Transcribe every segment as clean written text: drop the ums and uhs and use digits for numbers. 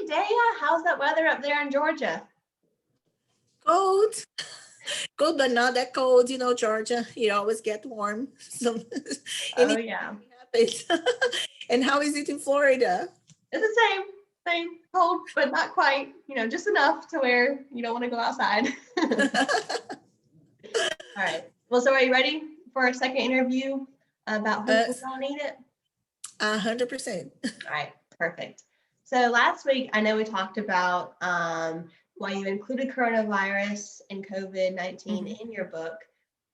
Dea. How's that weather up there in Georgia? Cold, cold, but not that cold. Georgia, you always get warm. So Oh, anything yeah. happens. And how is it in Florida? It's the same cold, but not quite, just enough to where you don't want to go outside. All right. Well, so are you ready for our second interview about Hope Uh, We All Need It? 100%. All right, perfect. So last week, I know we talked about why you included coronavirus and COVID-19 Mhm. in your book,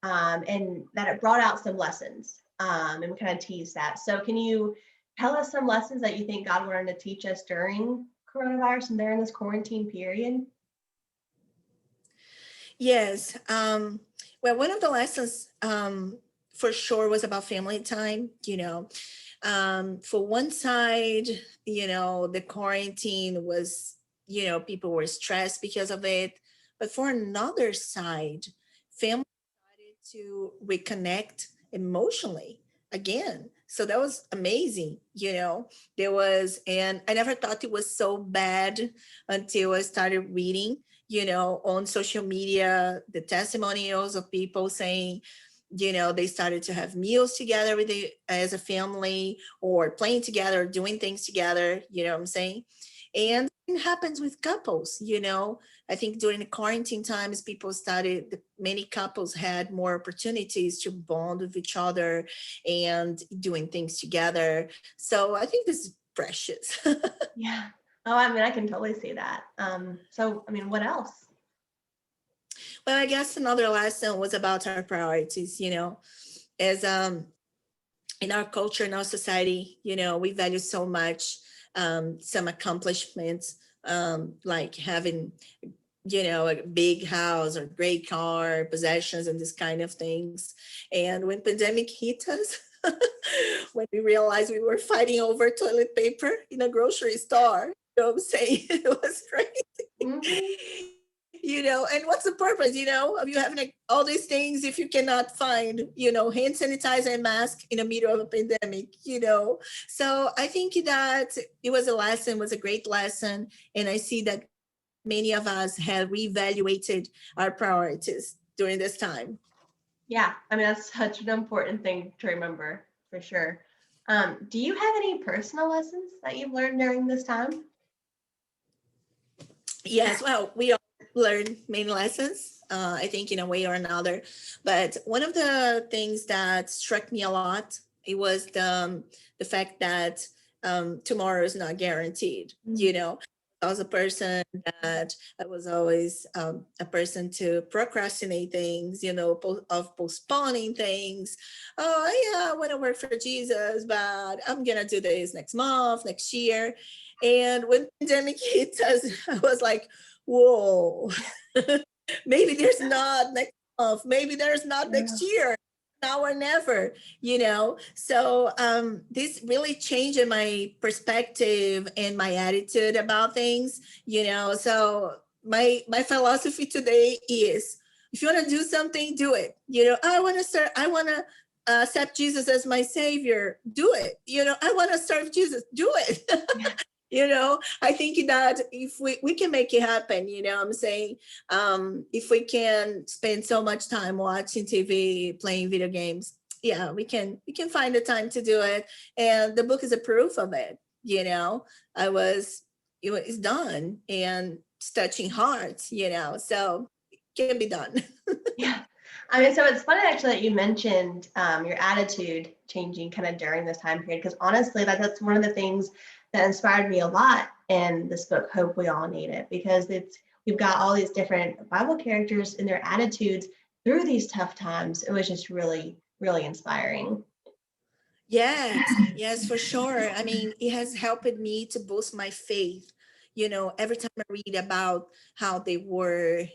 and that it brought out some lessons, and we kind of teased that. So can you tell us some lessons that you think God wanted to teach us during coronavirus and during this quarantine period? Yes. Well, one of the lessons for sure was about family time. For one side, the quarantine was, people were stressed because of it. But for another side, family started to reconnect emotionally again. So that was amazing. And I never thought it was so bad until I started reading, on social media, the testimonials of people saying, they started to have meals together as a family, or playing together, doing things together, what I'm saying? And it happens with couples. I think during the quarantine times, many couples had more opportunities to bond with each other and doing things together. So I think this is precious. Yeah. Oh, I mean, I can totally see that. So, I mean, what else? Well, I guess another lesson was about our priorities, as in our culture, in our society, we value so much some accomplishments, like having, a big house or great car, possessions, and this kind of things. And when pandemic hit us, when we realized we were fighting over toilet paper in a grocery store, what I'm saying? It was Mm-hmm. crazy. And what's the purpose, of you having like all these things if you cannot find, hand sanitizer and mask in the middle of a pandemic, So I think that it was a great lesson. And I see that many of us have reevaluated our priorities during this time. Yeah, I mean, that's such an important thing to remember for sure. Do you have any personal lessons that you've learned during this time? Yes, well, we all learn many lessons, I think, in a way or another. But one of the things that struck me a lot, it was the fact that tomorrow is not guaranteed. Mm. I was a person that I was always a person to procrastinate things, of postponing things. Oh, yeah, I want to work for Jesus, but I'm going to do this next month, next year. And when pandemic hit us, I was like, whoa, maybe there's not next month, maybe there's not Yeah. next year, now or never, So this really changed my perspective and my attitude about things, So my philosophy today is, if you want to do something, do it. I want to accept Jesus as my savior, do it. I want to serve Jesus, do it. Yeah. I think that if we can make it happen, I'm saying, if we can spend so much time watching TV, playing video games, yeah, we can find the time to do it. And the book is a proof of it. I was it's done, and it's touching hearts, so it can be done. Yeah. I mean, so it's funny actually that you mentioned your attitude changing kind of during this time period, because honestly, that's one of the things that inspired me a lot in this book, Hope We All Need It, because we've got all these different Bible characters and their attitudes through these tough times. It was just really, really inspiring. Yes, for sure. I mean, it has helped me to boost my faith. Every time I read about how they were,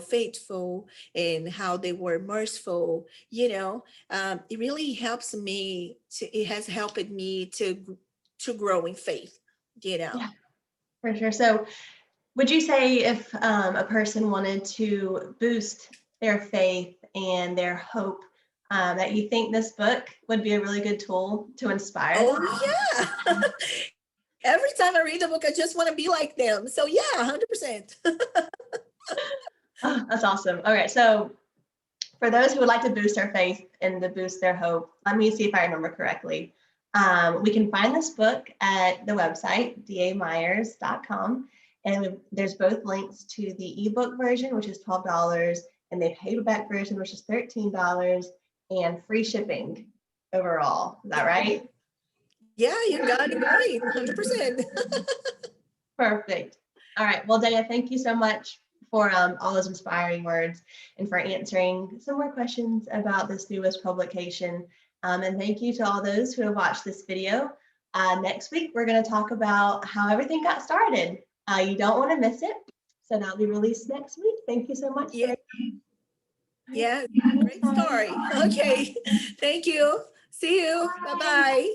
faithful, and how they were merciful, it really helps me it has helped me to grow in faith, Yeah, for sure. So would you say if a person wanted to boost their faith and their hope, that you think this book would be a really good tool to inspire Oh, them? yeah. Every time I read the book, I just want to be like them. So yeah, 100%. Oh, that's awesome. All right. So for those who would like to boost their faith and to boost their hope, let me see if I remember correctly. We can find this book at the website, damyers.com. And there's both links to the ebook version, which is $12, and the paperback version, which is $13, and free shipping overall. Is that right? Yeah, you got it right. 100%. Perfect. All right. Well, Dea, thank you so much for all those inspiring words and for answering some more questions about this newest publication. And thank you to all those who have watched this video. Next week, we're going to talk about how everything got started. You don't want to miss it. So that'll be released next week. Thank you so much. Yeah. Yeah, great story. Okay. Thank you. See you. Bye-bye.